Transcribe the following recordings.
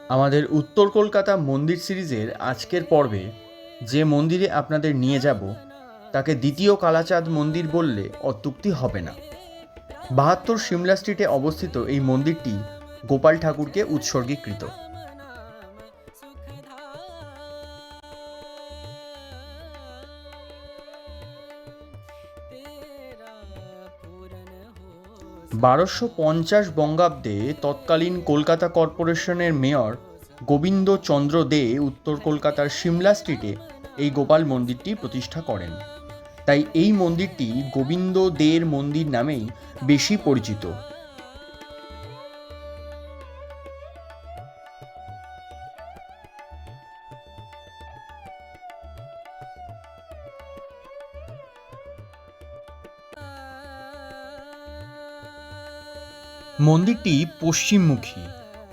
আমাদের উত্তর কলকাতা মন্দির সিরিজের আজকের পর্বে যে মন্দিরে আপনাদের নিয়ে যাব তাকে দ্বিতীয় কালাচাঁদ মন্দির বললে অত্যুক্তি হবে না। ৭২ সিমলা স্ট্রিটে অবস্থিত এই মন্দিরটি গোপাল ঠাকুরকে উৎসর্গীকৃত। বারোশো ১২৫ বঙ্গাব্দে তৎকালীন কলকাতা কর্পোরেশনের মেয়র গোবিন্দ চন্দ্র দে উত্তর কলকাতার সিমলা স্ট্রিটে এই গোপাল মন্দিরটি প্রতিষ্ঠা করেন। তাই এই মন্দিরটি গোবিন্দ দের মন্দির নামেই বেশি পরিচিত। মন্দিরটি পশ্চিমমুখী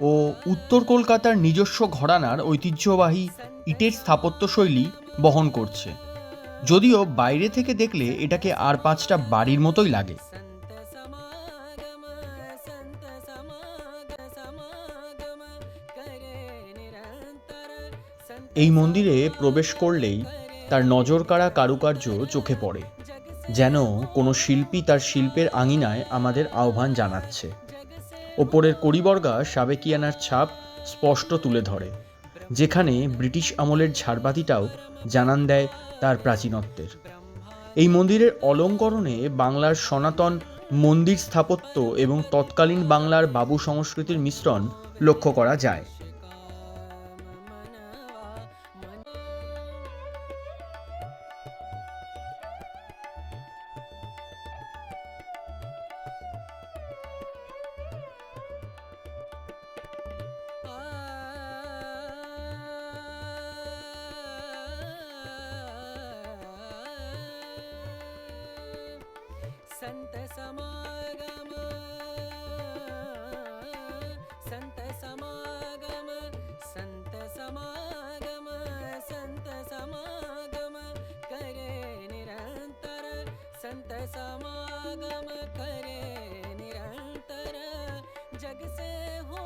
ও উত্তর কলকাতার নিজস্ব ঘরানার ঐতিহ্যবাহী ইটের স্থাপত্যশৈলী বহন করছে। যদিও বাইরে থেকে দেখলে এটাকে আর ৫টা বাড়ির মতোই লাগে। এই মন্দিরে প্রবেশ করলেই তার নজরকাড়া কারুকার্য চোখে পড়ে, যেন কোনো শিল্পী তার শিল্পের আঙিনায় আমাদের আহ্বান জানাচ্ছে। ওপরের কড়িবর্গা সাবেকিয়ানার ছাপ স্পষ্ট তুলে ধরে, যেখানে ব্রিটিশ আমলের ঝাড়বাতিটাও জানান দেয় তার প্রাচীনত্বের। এই মন্দিরের অলঙ্করণে বাংলার সনাতন মন্দির স্থাপত্য এবং তৎকালীন বাংলার বাবু সংস্কৃতির মিশ্রণ লক্ষ্য করা যায়। संत समागम संत समागम संत समागम संत समागम करे निरंतर संत समागम करे निरंतर जग से हो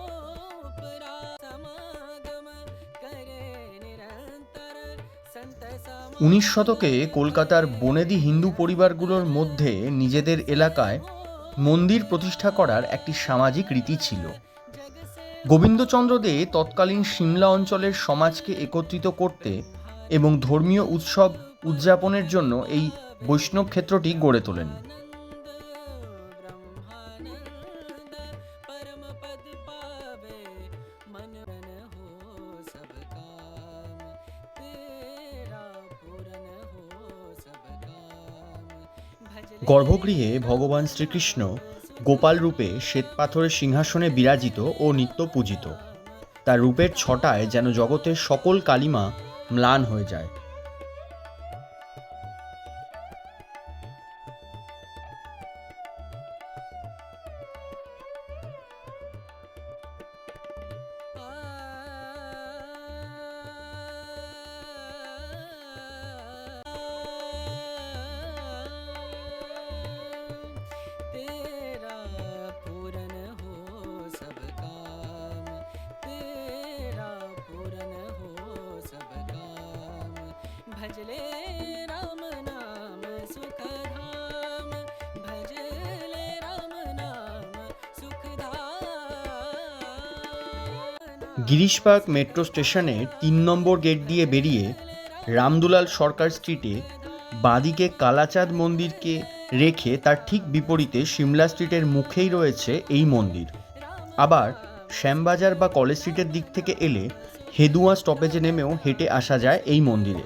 परा समागम करे निरंतर संत ১৯ শতকে কলকাতার বনেদি হিন্দু পরিবারগুলোর মধ্যে নিজেদের এলাকায় মন্দির প্রতিষ্ঠা করার একটি সামাজিক রীতি ছিল। গোবিন্দচন্দ্র দে তৎকালীন সিমলা অঞ্চলের সমাজকে একত্রিত করতে এবং ধর্মীয় উৎসব উদযাপনের জন্য এই বৈষ্ণব ক্ষেত্রটি গড়ে তোলেন। গর্ভগৃহে ভগবান শ্রীকৃষ্ণ গোপাল রূপে শ্বেতপাথরের সিংহাসনে বিরাজিত ও নিত্য পূজিত। তার রূপের ছটায় যেন জগতের সকল কালিমা ম্লান হয়ে যায়। भजले राम नाम सुखधाम भजले राम नाम सुखधाम। গিরিশবাগ মেট্রো স্টেশনের ৩ নম্বর গেট দিয়ে বেরিয়ে রামদুলাল সরকার স্ট্রিটে বাঁদিকে কালাচাঁদ মন্দিরকে রেখে তার ঠিক বিপরীতে সিমলা স্ট্রিটের মুখেই রয়েছে এই মন্দির। আবার শ্যামবাজার বা কলেজ স্ট্রিটের দিক থেকে এলে হেদুয়া স্টপেজে নেমেও হেঁটে আসা যায় এই মন্দিরে।